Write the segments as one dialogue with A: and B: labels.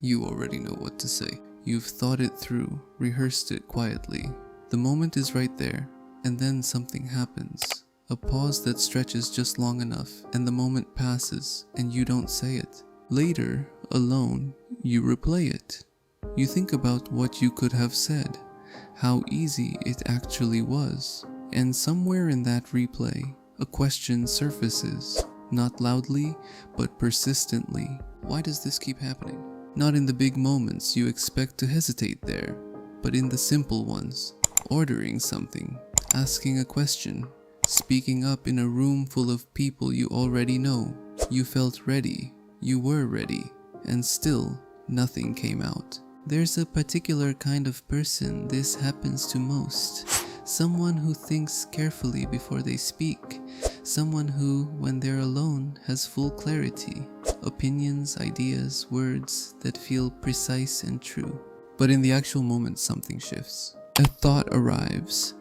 A: You already know what to say. You've thought it through, rehearsed it quietly. The moment is right there, and then something happens. A pause that stretches just long enough, and the moment passes, and you don't say it. Later, alone, you replay it. You think about what you could have said, how easy it actually was. And somewhere in that replay, a question surfaces, not loudly, but persistently. Why does this keep happening? Not in the big moments you expect to hesitate there, but in the simple ones. Ordering something, asking a question, speaking up in a room full of people you already know. You felt ready, you were ready, and still nothing came out. There's a particular kind of person this happens to most. Someone who thinks carefully before they speak. Someone who, when they're alone, has full clarity. Opinions, ideas, words that feel precise and true. But in the actual moment, something shifts. A thought arrives,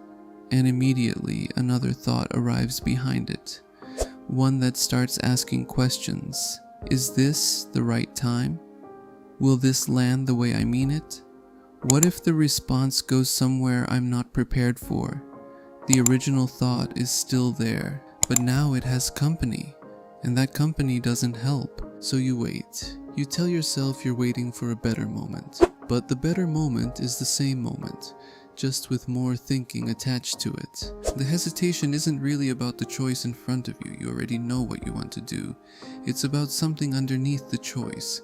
A: and immediately another thought arrives behind it. One that starts asking questions. Is this the right time? Will this land the way I mean it? What if the response goes somewhere I'm not prepared for? The original thought is still there, but now it has company, and that company doesn't help. So you wait. You tell yourself you're waiting for a better moment, but the better moment is the same moment, just with more thinking attached to it. The hesitation isn't really about the choice in front of you. You already know what you want to do. It's about something underneath the choice,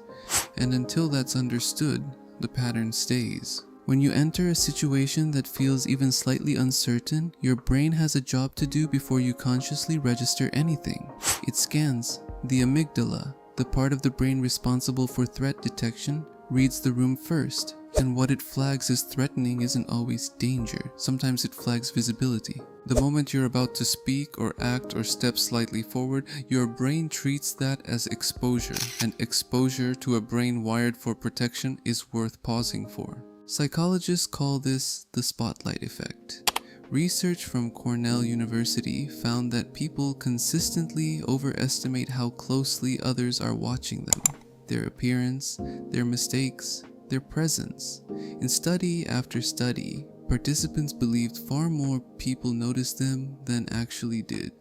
A: and until that's understood, the pattern stays. When you enter a situation that feels even slightly uncertain, your brain has a job to do before you consciously register anything. It scans. The amygdala, the part of the brain responsible for threat detection, reads the room first, and what it flags as threatening isn't always danger. Sometimes it flags visibility. The moment you're about to speak or act or step slightly forward, your brain treats that as exposure, and exposure to a brain wired for protection is worth pausing for. Psychologists call this the spotlight effect. Research from Cornell University found that people consistently overestimate how closely others are watching them. Their appearance, their mistakes, their presence. In study after study, participants believed far more people noticed them than actually did.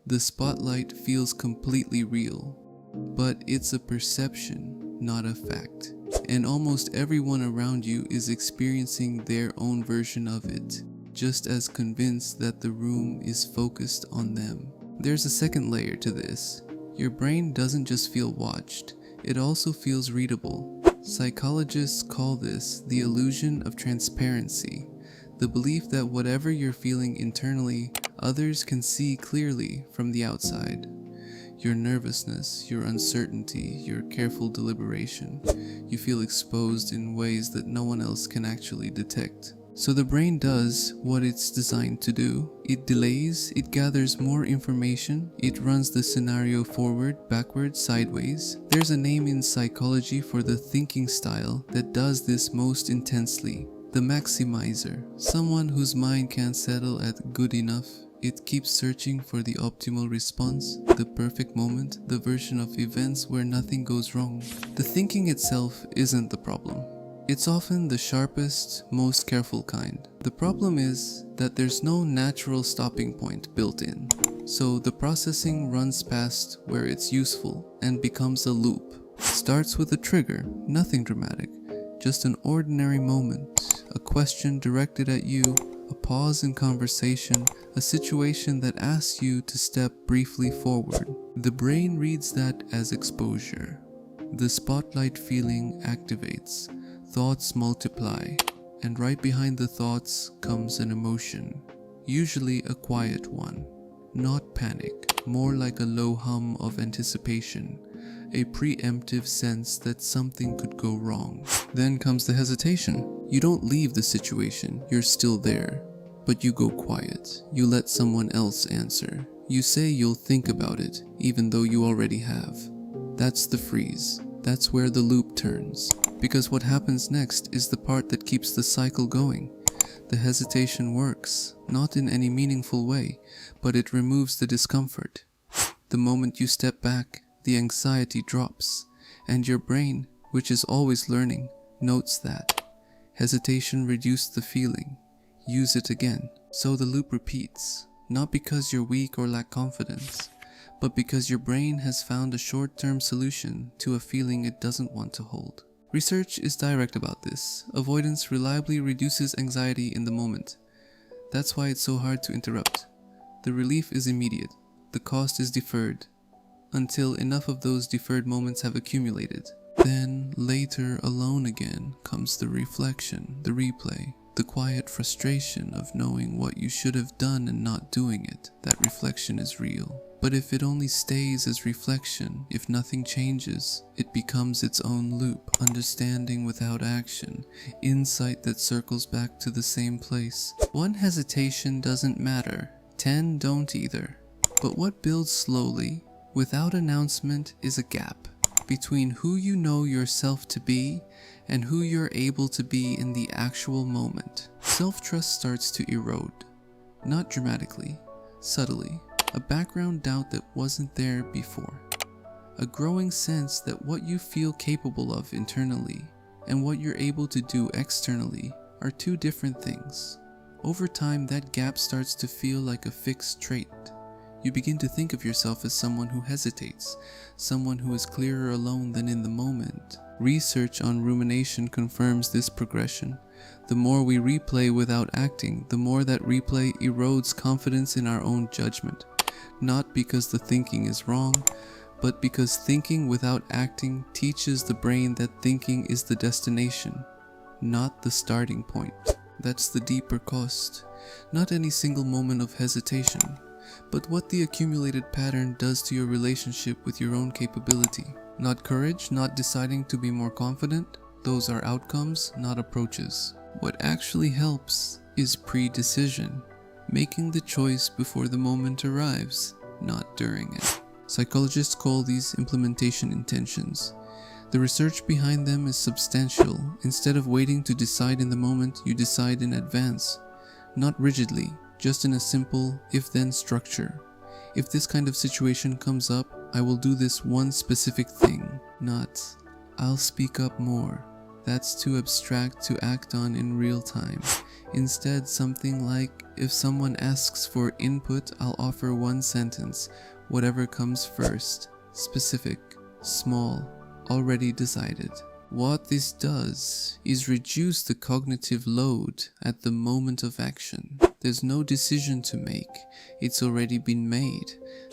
A: The spotlight feels completely real, but it's a perception, not a fact. And almost everyone around you is experiencing their own version of it, just as convinced that the room is focused on them. There's a second layer to this. Your brain doesn't just feel watched, it also feels readable. Psychologists call this the illusion of transparency, the belief that whatever you're feeling internally, others can see clearly from the outside. Your nervousness, your uncertainty, your careful deliberation. You feel exposed in ways that no one else can actually detect. So the brain does what it's designed to do. It delays, it gathers more information, it runs the scenario forward, backward, sideways. There's a name in psychology for the thinking style that does this most intensely. The maximizer. Someone whose mind can't settle at good enough. It keeps searching for the optimal response, the perfect moment, the version of events where nothing goes wrong. The thinking itself isn't the problem. It's often the sharpest, most careful kind. The problem is that there's no natural stopping point built in. So the processing runs past where it's useful and becomes a loop. It starts with a trigger, nothing dramatic, just an ordinary moment, a question directed at you, a pause in conversation, a situation that asks you to step briefly forward. The brain reads that as exposure. The spotlight feeling activates. Thoughts multiply, and right behind the thoughts comes an emotion, usually a quiet one. Not panic, more like a low hum of anticipation, a preemptive sense that something could go wrong. Then comes the hesitation. You don't leave the situation, you're still there, but you go quiet. You let someone else answer. You say you'll think about it, even though you already have. That's the freeze. That's where the loop turns. Because what happens next is the part that keeps the cycle going. The hesitation works, not in any meaningful way, but it removes the discomfort. The moment you step back, the anxiety drops, and your brain, which is always learning, notes that hesitation reduced the feeling. Use it again. So the loop repeats, not because you're weak or lack confidence, but because your brain has found a short-term solution to a feeling it doesn't want to hold. Research is direct about this. Avoidance reliably reduces anxiety in the moment. That's why it's so hard to interrupt. The relief is immediate. The cost is deferred, until enough of those deferred moments have accumulated. Then, later, alone again, comes the reflection, the replay, the quiet frustration of knowing what you should have done and not doing it. That reflection is real. But if it only stays as reflection, if nothing changes, it becomes its own loop, understanding without action, insight that circles back to the same place. One hesitation doesn't matter, 10 don't either. But what builds slowly, without announcement, is a gap between who you know yourself to be and who you're able to be in the actual moment. Self-trust starts to erode, not dramatically, subtly. A background doubt that wasn't there before. A growing sense that what you feel capable of internally and what you're able to do externally are two different things. Over time, that gap starts to feel like a fixed trait. You begin to think of yourself as someone who hesitates, someone who is clearer alone than in the moment. Research on rumination confirms this progression. The more we replay without acting, the more that replay erodes confidence in our own judgment. Not because the thinking is wrong, but because thinking without acting teaches the brain that thinking is the destination, not the starting point. That's the deeper cost. Not any single moment of hesitation, but what the accumulated pattern does to your relationship with your own capability. Not courage, not deciding to be more confident. Those are outcomes, not approaches. What actually helps is pre-decision. Making the choice before the moment arrives, not during it. Psychologists call these implementation intentions. The research behind them is substantial. Instead of waiting to decide in the moment, you decide in advance. Not rigidly, just in a simple if-then structure. If this kind of situation comes up, I will do this one specific thing. Not, I'll speak up more. That's too abstract to act on in real time. Instead, something like, if someone asks for input, I'll offer one sentence, whatever comes first. Specific, small, already decided. What this does is reduce the cognitive load at the moment of action. There's no decision to make. It's already been made.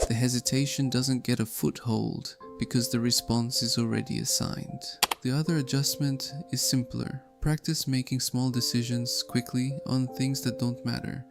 A: The hesitation doesn't get a foothold because the response is already assigned. The other adjustment is simpler. Practice making small decisions quickly on things that don't matter.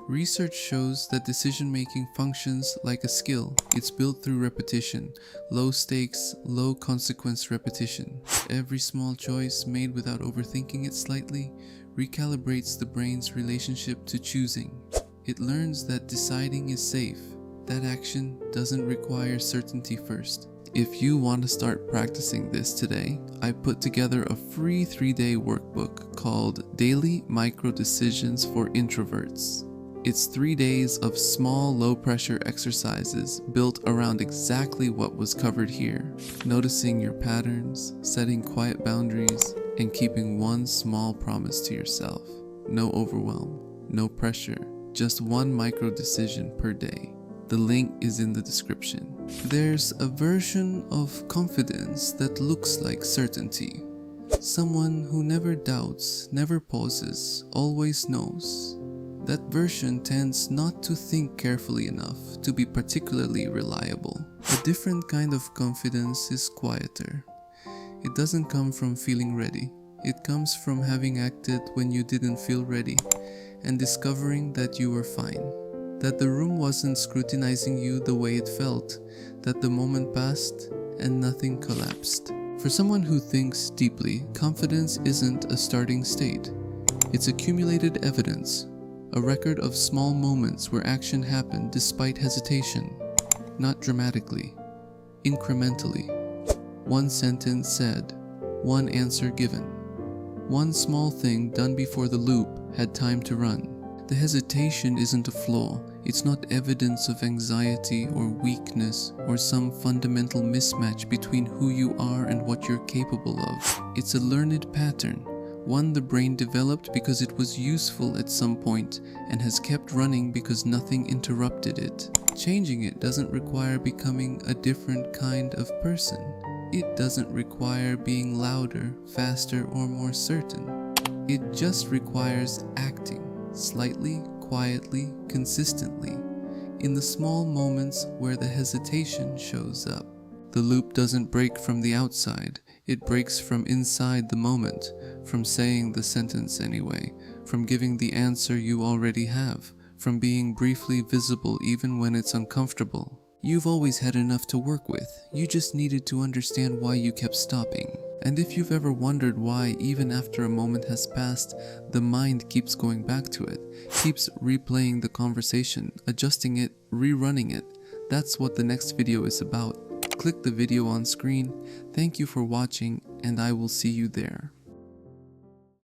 A: Research shows that decision-making functions like a skill. It's built through repetition, low stakes, low consequence repetition. Every small choice made without overthinking it slightly recalibrates the brain's relationship to choosing. It learns that deciding is safe. That action doesn't require certainty first. If you want to start practicing this today, I put together a free 3-day workbook called Daily Micro Decisions for Introverts. It's 3 days of small, low-pressure exercises built around exactly what was covered here. Noticing your patterns, setting quiet boundaries, and keeping one small promise to yourself. No overwhelm, no pressure, just one micro decision per day. The link is in the description. There's a version of confidence that looks like certainty. Someone who never doubts, never pauses, always knows. That version tends not to think carefully enough to be particularly reliable. A different kind of confidence is quieter. It doesn't come from feeling ready. It comes from having acted when you didn't feel ready and discovering that you were fine. That the room wasn't scrutinizing you the way it felt, that the moment passed and nothing collapsed. For someone who thinks deeply, confidence isn't a starting state. It's accumulated evidence, a record of small moments where action happened despite hesitation, not dramatically, incrementally. One sentence said, one answer given, one small thing done before the loop had time to run. The hesitation isn't a flaw. It's not evidence of anxiety or weakness or some fundamental mismatch between who you are and what you're capable of. It's a learned pattern, one the brain developed because it was useful at some point and has kept running because nothing interrupted it. Changing it doesn't require becoming a different kind of person. It doesn't require being louder, faster, or more certain. It just requires acting slightly, quietly, consistently, in the small moments where the hesitation shows up. The loop doesn't break from the outside, it breaks from inside the moment, from saying the sentence anyway, from giving the answer you already have, from being briefly visible even when it's uncomfortable. You've always had enough to work with, you just needed to understand why you kept stopping. And if you've ever wondered why, even after a moment has passed, the mind keeps going back to it, keeps replaying the conversation, adjusting it, rerunning it, that's what the next video is about. Click the video on screen. Thank you for watching, and I will see you there.